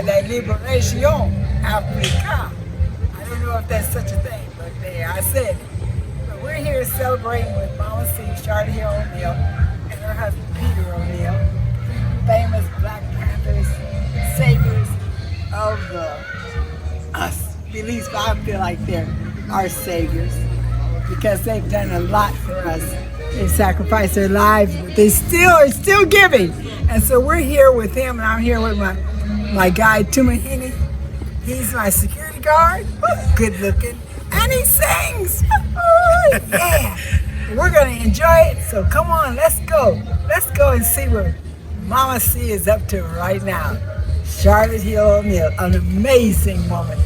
la Liberación Africa. I don't know if that's such a thing, but there, I said it. But we're here celebrating with Mama C, Charlotte Hill O'Neal, and her husband Peter O'Neal, famous Black Panthers, saviors of us. At least I feel like they're our saviors because they've done a lot for us. They've sacrificed their lives, but they are still giving. And so we're here with him, and I'm here with my guy Tumahini. He's my security guard, good looking, and he sings. Oh, yeah. We're gonna enjoy it, so come on, let's go. Let's go and see what Mama C is up to right now. Charlotte Hill O'Neal, an amazing woman,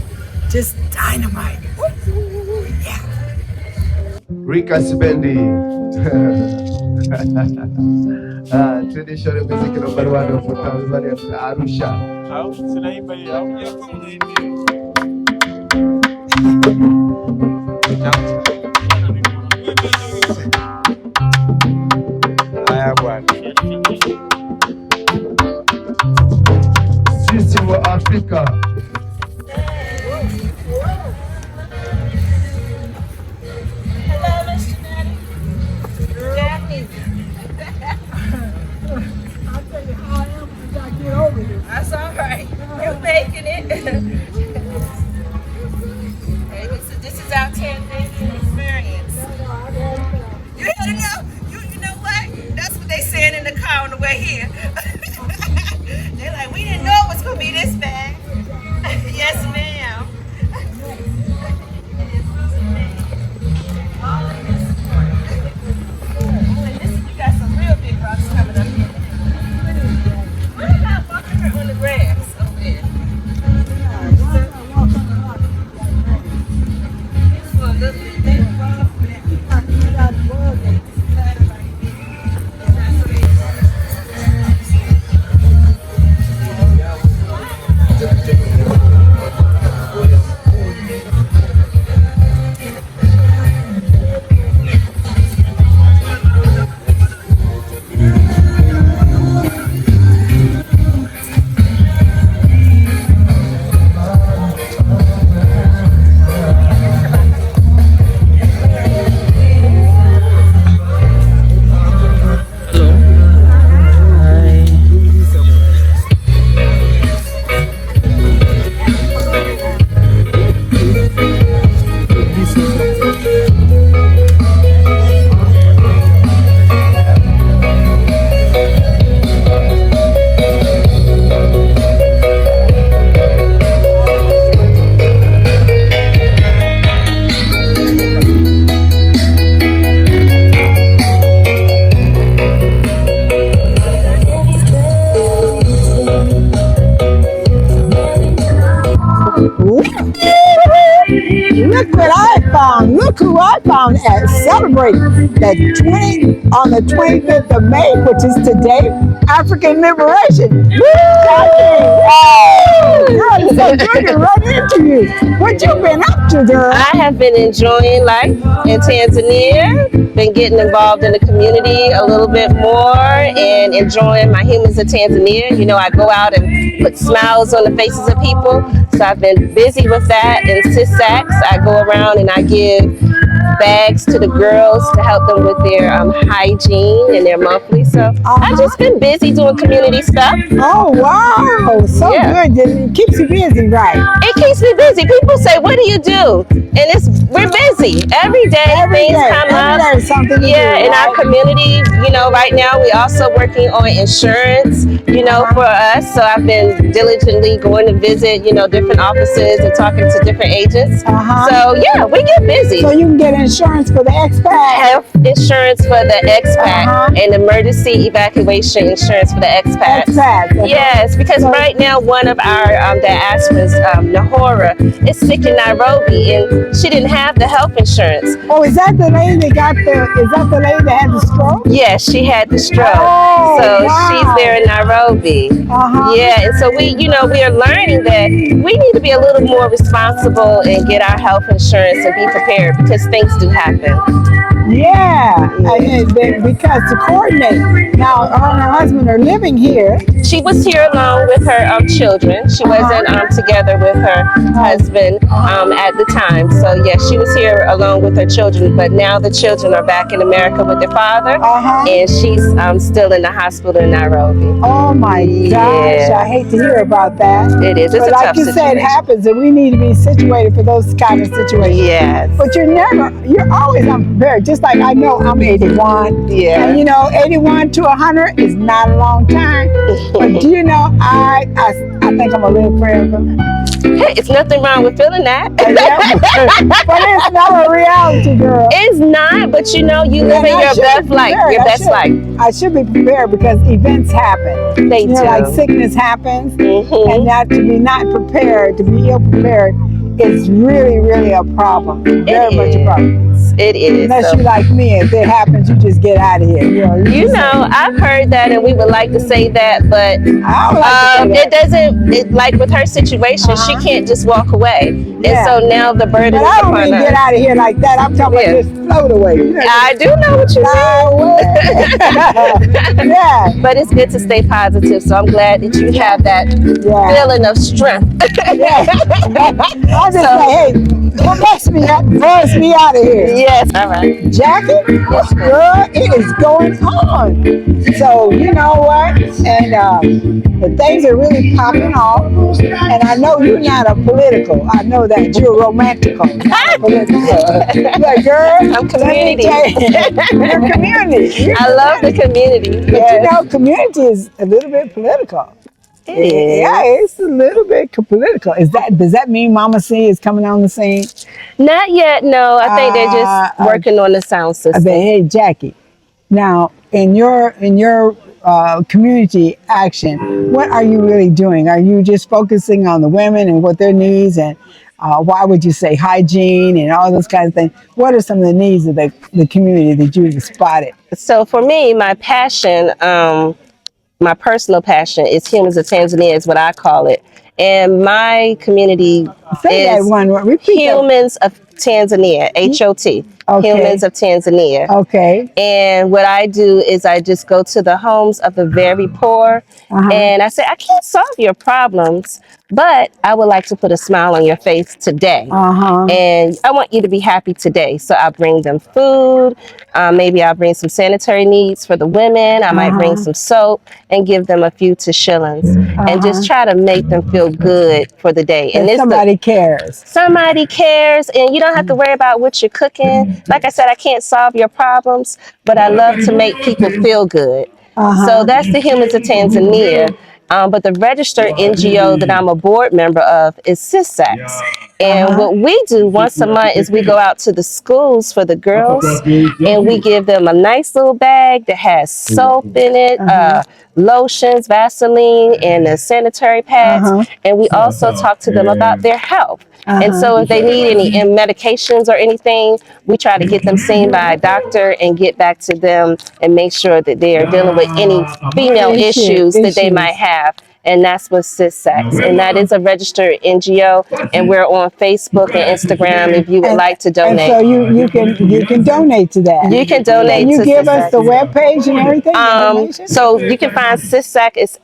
just dynamite. Ooh, yeah. Rika Spendi. Traditional music number one for Tanzania, Arusha. Sisi wa Afrika. That's all right. You're making it. Hey, this is our 10-day experience. You had to know. You know what? That's what they saying in the car on the way here. They're like, we didn't know it was gonna be this bad. Yes, ma'am. You got some real big rocks coming up here. What about walking on the grass over there? It's for a little bit. They fall for that. Look what I found. Look who I found at celebrating on the 25th of May, which is today, African Liberation. Girl, it's so good to run into you. What you been up to, girl? I have been enjoying life in Tanzania, been getting involved in the community a little bit more and enjoying my Humans of Tanzania. You know, I go out and put smiles on the faces of people. So I've been busy with that. In CISACs, I go around and I give bags to the girls to help them with their hygiene and their monthly. So I've just been busy doing community stuff. Oh, wow. So good. It keeps you busy, right? It keeps me busy. People say, what do you do? And we're busy. Every day things come up. In our community, you know, right now we're also working on insurance, you know, for us. So I've been diligently going to visit, you know, different offices and talking to different agents. So yeah, we get busy. So you can get insurance for the expat. Health insurance for the expat and emergency evacuation insurance for the expat. Yes, because right now one of our diasporas, Nahora, is sick in Nairobi and she didn't have the health insurance. Oh, is that the lady that had the stroke? Yes, she had the stroke. So she's wow. there in Nairobi. Uh-huh. Yeah, and so we are learning that we need to be a little more responsible and get our health insurance and be prepared because things do happen. Yeah, because to coordinate. Now, her and her husband are living here. She was here alone with her children. She wasn't together with her husband at the time. So yeah, she was here alone with her children. But now the children are back in America with their father, and she's still in the hospital in Nairobi. Oh my gosh, I hate to hear about that. It is. It's but a like tough you situation. said, it happens, and we need to be situated for those kind of situations. Yes. But you're always unprepared. Just like I know I'm 81. Yeah. And 81 to 100 is not a long time. But do you know, I think I'm a little forever. Hey, it's nothing wrong with feeling that. But it's not a reality, girl. It's not, but you live in your best life. Your best life. I should be prepared because events happen. They do. Like sickness happens, and that to be not prepared, to be ill prepared, is really, really a problem. Very much a problem. It is. Unless you like me, if it happens, you just get out of here. I've heard that, and we would like to say that, but it doesn't. Like with her situation, she can't just walk away, and so now the burden is I don't upon mean her. get out of here like that. I'm talking about just float away. I do know what you mean. Yeah. But it's good to stay positive, so I'm glad that you have that feeling of strength. I just say, hey, don't mess me up, buzz me out of here. Yes, all right. Jackie, girl, it is going on. So you know what? And the things are really popping off. And I know you're not a political. I know that you're romantical, not a political. Like, girl, I'm community. You're community. I love the community. But community is a little bit political. It is. Yeah, it's a little bit political. Does that mean Mama C is coming on the scene? Not yet, no. I think they're just working on the sound system. Hey, Jackie. Now, in your community action, what are you really doing? Are you just focusing on the women and what their needs and why would you say hygiene and all those kinds of things? What are some of the needs of the community that you've spotted? So for me, my passion, my personal passion is Humans of Tanzania is what I call it. And my community is Humans of Tanzania, HOT. Okay. Humans of Tanzania. Okay. And what I do is I just go to the homes of the very poor and I say, I can't solve your problems, but I would like to put a smile on your face today. And I want you to be happy today. So I bring them food. Maybe I'll bring some sanitary needs for the women. I might bring some soap and give them a few shillings and just try to make them feel good for the day. And somebody cares. Somebody cares, and you don't have to worry about what you're cooking. Like I said, I can't solve your problems, but I love to make people feel good. So that's the Humans of Tanzania. But the registered NGO that I'm a board member of is CISACS. And what we do once a month is we go out to the schools for the girls and we give them a nice little bag that has soap in it, lotions, Vaseline, and the sanitary pads. And we also talk to them about their health. And so if they need any medications or anything, we try to get them seen by a doctor and get back to them and make sure that they are dealing with any female issues that they might have. And that's what CISACS. And that is a registered NGO. And we're on Facebook and Instagram if you would like to donate. And so you can donate to that. You can donate to CISACS. You give us the webpage and everything? So you can find CISAC, it's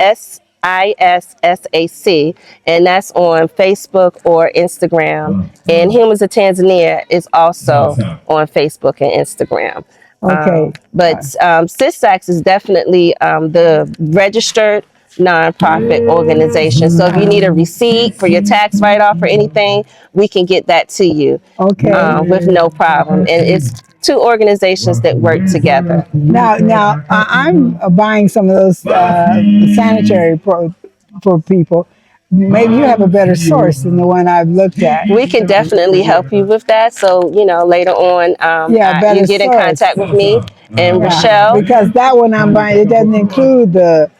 ISSAC, and that's on Facebook or Instagram. And Humans of Tanzania is also on Facebook and Instagram. Okay. But CISACS is definitely the registered nonprofit organization. So if you need a receipt for your tax write-off or anything, we can get that to you with no problem. And it's two organizations that work together. Now I'm buying some of those sanitary for people. Maybe you have a better source than the one I've looked at. We can definitely help you with that. So, later on, you get in contact with me and Rochelle. Because that one I'm buying, it doesn't include the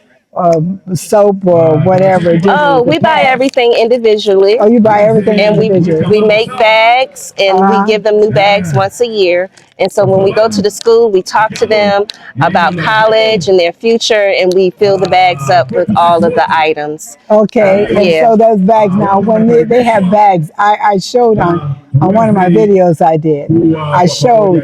soap or whatever? Oh, we buy everything individually. Oh, you buy everything And individually. we make bags, and we Uh-huh. give them new bags once a year. And so when we go to the school, we talk to them about college and their future, and we fill the bags up with all of the items. Okay, and Yeah. so those bags now, when they have bags, I showed on one of my videos I did. I showed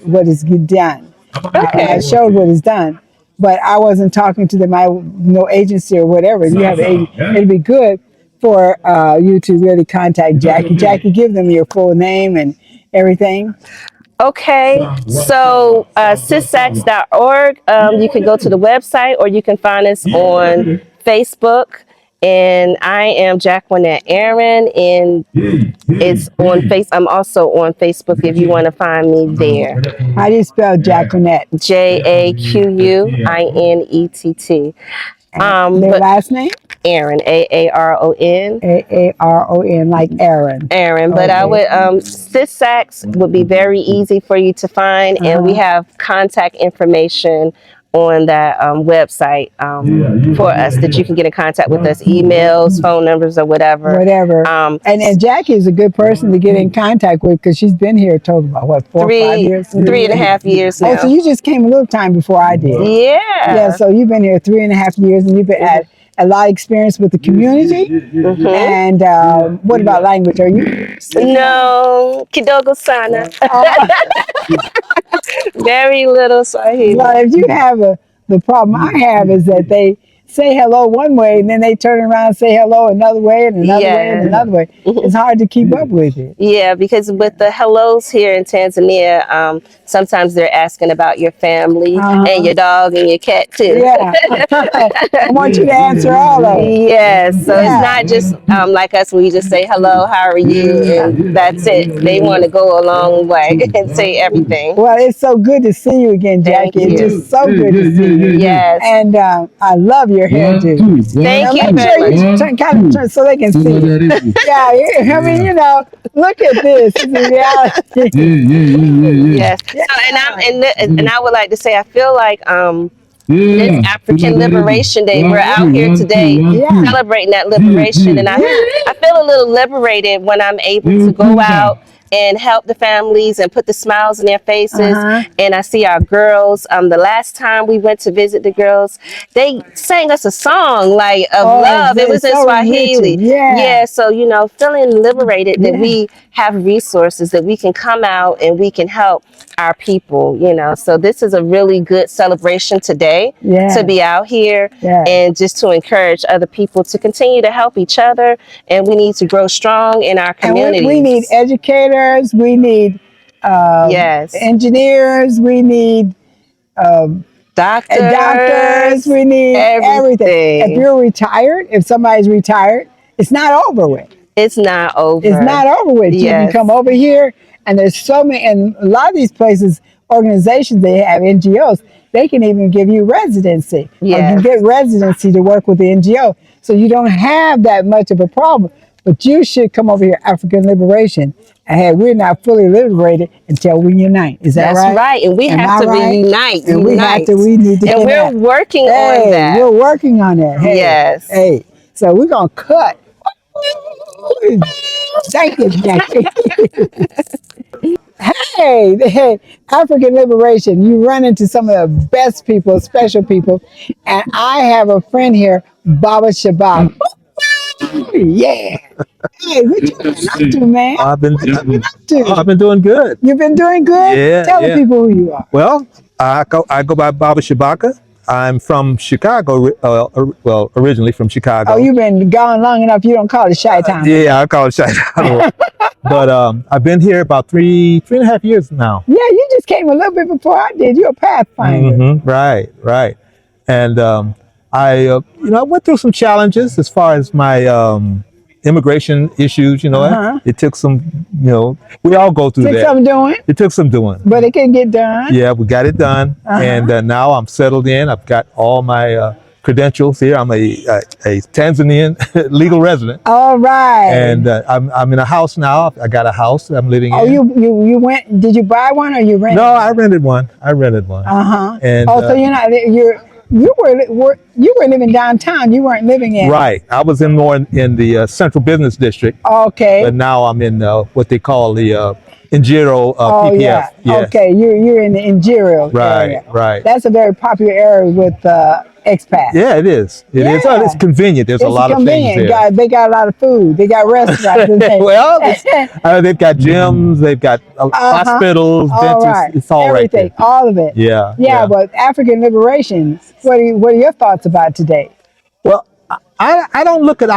what is done. I Okay. showed what is done, but I wasn't talking to them. I no agency or whatever. You have it'd be good for you to really contact Jackie. Jackie, give them your full name and everything. Okay, so sissax.org, you can go to the website or you can find us on Facebook. And I am Jacqueline Aaron, and it's on face. I'm also on Facebook if you want to find me there. How do you spell Jacqueline? JAQUINETT. Their But last name? Aaron, AARON. AARON, like Aaron. Aaron, but I would Sissax would be very easy for you to find, and we have contact information on that website for us that you can get in contact with us, emails, phone numbers, or whatever. Whatever. And Jackie is a good person to get in contact with because she's been here total about what, 4 or 5 years? 3.5 years now. Oh, so you just came a little time before I did. Yeah. Yeah, so you've been here 3.5 years, and you've been had a lot of experience with the community. And what about language? Are you? No, kidogo sana. Very little Swahili. Well, if you have the problem I have is that they say hello one way and then they turn around and say hello another way and another way and another way. It's hard to keep up with it. Yeah, because with the hellos here in Tanzania, sometimes they're asking about your family and your dog and your cat too. Yeah. I want you to answer all of it. Yes, so it's not just like us, we just say hello, how are you, and that's it. They want to go a long way and say everything. Well, it's so good to see you again, Jackie. It's just so good to see you. Yes. And I love your hairdo. Thank you Make sure very you much. kind of turn so they can see you. Yeah, I mean, you know, look at this. It's a reality. Yes. So, and I would like to say, I feel like this African Liberation Day, we're out here today celebrating that liberation, and I feel a little liberated when I'm able to go out and help the families and put the smiles in their faces. And I see our girls. The last time we went to visit the girls, they sang us a song like of love. It was in Swahili. Yeah. So, you know, feeling liberated that we have resources that we can come out and we can help our people, you know. So this is a really good celebration today to be out here and just to encourage other people to continue to help each other. And we need to grow strong in our communities. And we need educators. We need engineers. We need doctors. We need everything. If you're retired, if somebody's retired, it's not over with. It's not over. It's not over with. You can come over here, and there's so many, and a lot of these places, organizations, they have NGOs, they can even give you residency. Or you can get residency to work with the NGO. So you don't have that much of a problem. But you should come over here, African Liberation. And hey, we're not fully liberated until we unite. Is that right? That's right. And we have to reunite. And we need to. And we're working on that. We're working on that. Hey, yes. Hey, so we're going to cut. Thank you, Jackie. Hey, African Liberation. You run into some of the best people, special people. And I have a friend here, Baba Shabab. Yeah. Hey, what you been up to, man? I've been doing good. You've been doing good? Yeah. Tell the people who you are. Well, I go by Baba Shabaka. I'm from Chicago, originally from Chicago. Oh, you've been gone long enough, you don't call it Chi-Town. Yeah, I call it Chi-Town. But I've been here about 3.5 years now. Yeah, you just came a little bit before I did. You're a pathfinder. Right. And I went through some challenges as far as my immigration issues, It took some, we all go through that. It took some doing. But it can get done. Yeah, we got it done. And now I'm settled in. I've got all my credentials here. I'm a Tanzanian legal resident. All right. And I'm in a house now. I got a house that I'm living in. Oh, you went, did you buy one or you rented? No, I rented one. Uh-huh. And, so you were living downtown. You weren't living in. Right. I was in more in the central business district. Okay. But now I'm in what they call the Njiro Oh PPF. yeah. Yes. Okay. You're in the Njiro area. Right. That's a very popular area with expats. Yeah, it is. It is. Yeah. It's convenient. There's a lot of things there. They got a lot of food. They got restaurants. Well, they've got gyms. They've got hospitals, dentists. Right. It's all everything, right there. all of it. Yeah. But African liberation. What are your thoughts about today? Well, I don't look at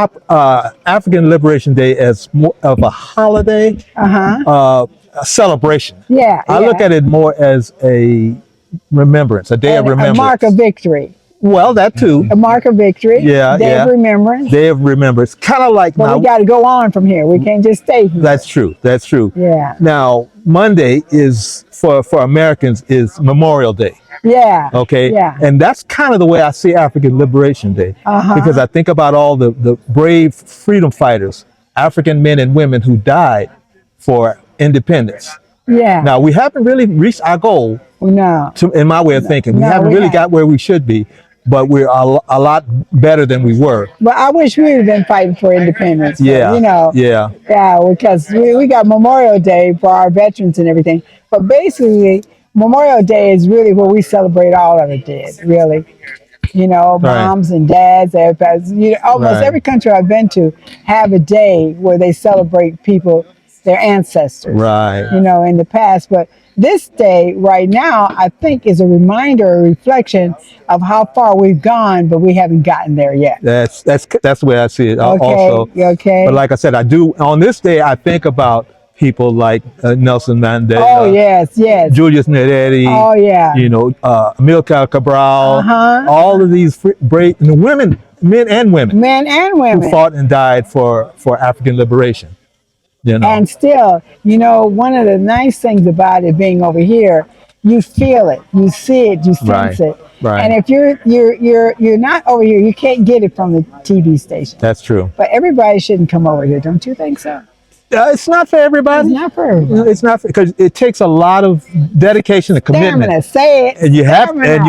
African Liberation Day as more of a holiday, a celebration. I look at it more as a remembrance, a day of remembrance. A mark of victory. Well, that too. A mark of victory. Day of remembrance. Day of remembrance. Kind of like now. We got to go on from here. We can't just stay here. That's true. Yeah. Now, Monday is for Americans is Memorial Day. Yeah. Okay. Yeah. And that's kind of the way I see African Liberation Day, because I think about all the brave freedom fighters, African men and women who died for independence. Yeah. Now, we haven't really reached our goal. No. In my way of thinking, we haven't really got where we should be, but we're a lot better than we were. But I wish we would have been fighting for independence. Yeah. You know. Yeah. Yeah, because we got Memorial Day for our veterans and everything. But basically, Memorial Day is really where we celebrate all of the dead, really. You know, moms and dads, everybody. Almost every country I've been to have a day where they celebrate people, their ancestors. Right. You know, in the past. But this day right now, I think, is a reminder, a reflection of how far we've gone, but we haven't gotten there yet. That's the way I see it. Also. Okay. But like I said, I do on this day. I think about people like Nelson Mandela. Oh yes. Julius Nyerere. Oh yeah. You know, Amilcar Cabral. All of these brave women, men and women, who fought and died for African liberation. You know. And still, you know, one of the nice things about it being over here, you feel it, you see it, you sense it. Right. And if you're not over here, you can't get it from the TV station. That's true. But everybody shouldn't come over here, don't you think so? It's not for everybody. It's not for everybody. It's not because it takes a lot of dedication and commitment. Stamina, say it. And you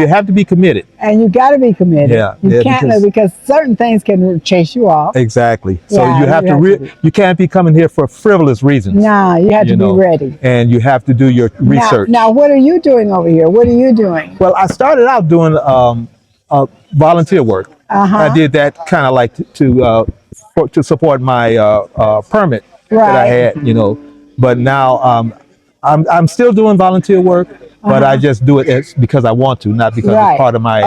have to be committed. And you got to be committed. Yeah. You can't because certain things can chase you off. Exactly. So you have to. You can't be coming here for frivolous reasons. Nah, you have to be ready. And you have to do your research. Now, what are you doing over here? What are you doing? Well, I started out doing volunteer work. I did that kind of like to support my permit. That I had, you know, but now I'm still doing volunteer work, but I just do it because I want to, not because it's part of my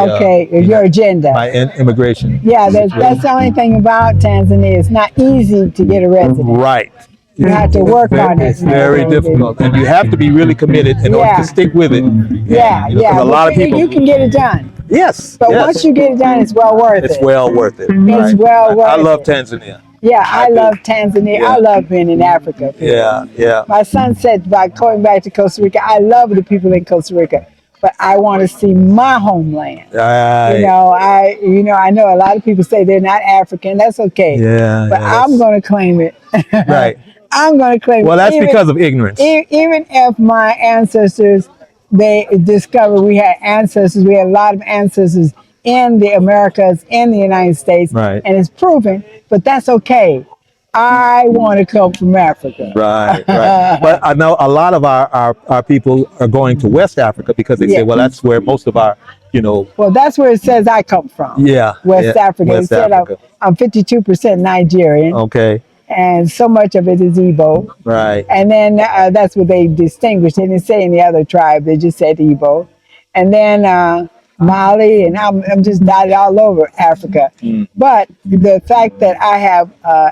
your agenda, my immigration. Yeah, that's the only thing about Tanzania. It's not easy to get a residence. Right. You have to work on it. It's very difficult, and you have to be really committed in order to stick with it. Yeah. A lot of people. You can get it done. Yes. But once you get it done, it's well worth it. It's well worth it. It's well worth it. I love Tanzania. Yeah, I love Tanzania. Yeah. I love being in Africa. Yeah. My son said by going back to Costa Rica, I love the people in Costa Rica, but I want to see my homeland. Right. I know a lot of people say they're not African. That's okay. Yeah. But I'm going to claim it. Right. I'm going to claim it. Well, that's because of ignorance. Even if my ancestors, they discovered we had ancestors, we had a lot of ancestors in the Americas, in the United States, and it's proven, but that's okay. I want to come from Africa. Right. But I know a lot of our people are going to West Africa because they say, well, that's where most of our, Well, that's where it says I come from. Yeah. West Africa. West Africa. I'm 52% Nigerian. Okay. And so much of it is Igbo. Right. And then that's what they distinguish. They didn't say any other tribe. They just said Igbo. And then Mali, and I'm just dotted all over Africa. But the fact that I have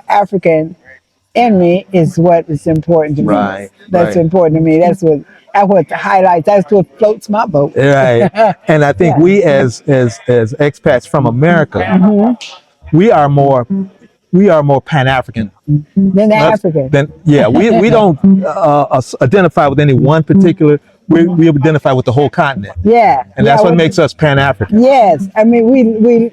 African in me is what is important to me. That's important to me. That's what highlights. That's what floats my boat. Right. And I think we as expats from America, we are more Pan-African than African. We don't identify with any one particular. We identify with the whole continent. Yeah. And that's what makes us Pan-African. Yes. I mean, we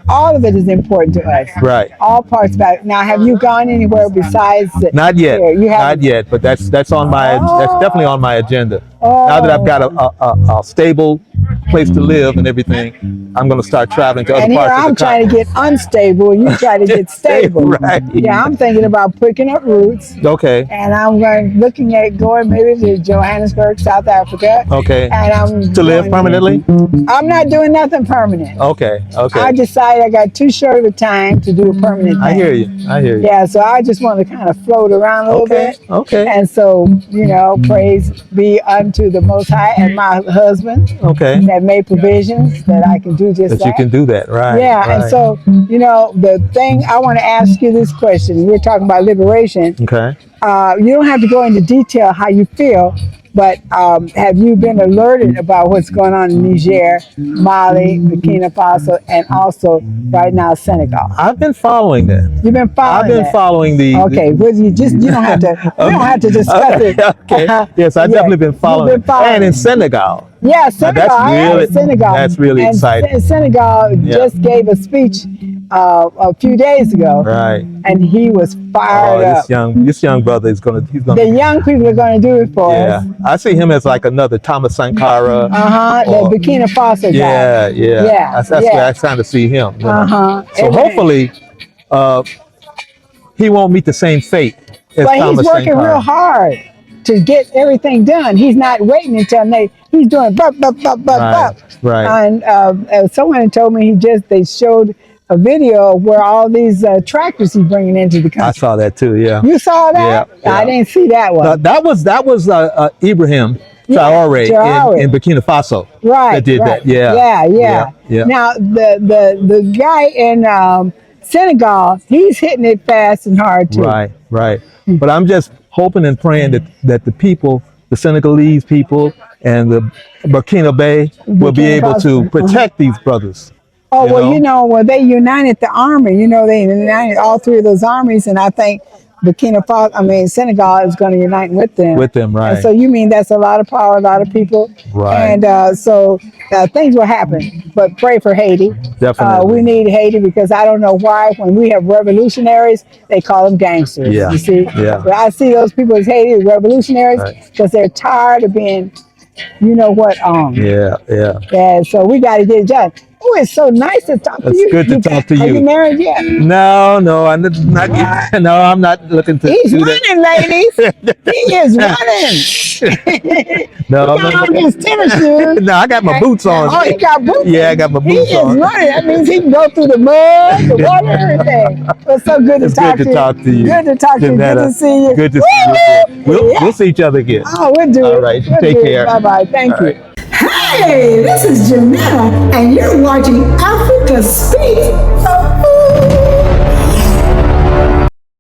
all of it is important to us. Right. All parts about it. Now, have you gone anywhere besides? Not yet. Not yet. But that's on my. That's definitely on my agenda. Now that I've got a stable place to live and everything, I'm going to start traveling to other And here parts of I'm the trying to get unstable, and you try to get stable. Right. Yeah, I'm thinking about picking up roots. Okay. And I'm looking at going maybe to Johannesburg, South Africa. Okay. And I'm To live permanently? I'm not doing nothing permanent. Okay. Okay. I decided I got too short of a time to do a permanent thing. I hear you. I hear you. Yeah, so I just want to kind of float around a little bit. Okay. And so, you know, praise be unto the Most High and my husband. Okay. That made provisions that I can do just that. You can do that, right? Yeah, right. and so, you know, the thing I want to ask you this question. We're talking about liberation. Okay. You don't have to go into detail how you feel, but have you been alerted about what's going on in Niger, Mali, Burkina Faso, and also right now Senegal? I've been following that. You've been following. I've been following the. Okay, well, you don't have to. We don't have to discuss it. Okay. Yes, I've definitely been following. You've been following. And in Senegal. Yeah, Senegal. Senegal. That's really exciting. Senegal just gave a speech a few days ago. Right. And he was fired up. This young brother is gonna. The young people are going to do it for us. I see him as like another Thomas Sankara. The Burkina Faso guy. Yeah. That's where I'm trying to see him. You know? So hopefully, he won't meet the same fate as but Thomas he's working Sankara. real hard to get everything done. He's not waiting until he's doing Right. And someone told me they showed a video where all these tractors he's bringing into the country. I saw that too. Yeah. You saw that? Yeah. I didn't see that one. That was Ibrahim Traore in Burkina Faso. Right. That did that. Yeah. Now the guy in Senegal, he's hitting it fast and hard too. Right. But I'm just hoping and praying that the people, the Senegalese people and the Burkina will be able to protect these brothers. Oh, they united the army. They united all three of those armies, and I think Senegal is going to unite with them. With them, right. And so you mean that's a lot of power, a lot of people. Right. And so things will happen, but pray for Haiti. Definitely. We need Haiti because I don't know why when we have revolutionaries, they call them gangsters. Yeah. You see? Yeah. But I see those people as Haiti revolutionaries because they're tired of being, Yeah. And so we got to get it done. Oh, it's so nice to talk to you. It's good to talk to you. Are you married yet? No, I'm not yet. No, I'm not looking to. He's running, ladies. He is running. No, he got on his tennis shoes. No, I got my boots on. Oh, he got boots. Yeah, I got my boots on. He is running. That means he can go through the mud, the water, everything. It's so good to talk to you. Good to talk to you. Good to talk to you. Good to see you. Good to see you. We'll see each other again. Oh, we'll do it. All right. Take care. Bye-bye. Thank you. Right. Hey, this is Jamila, and you're watching Africa Speaks.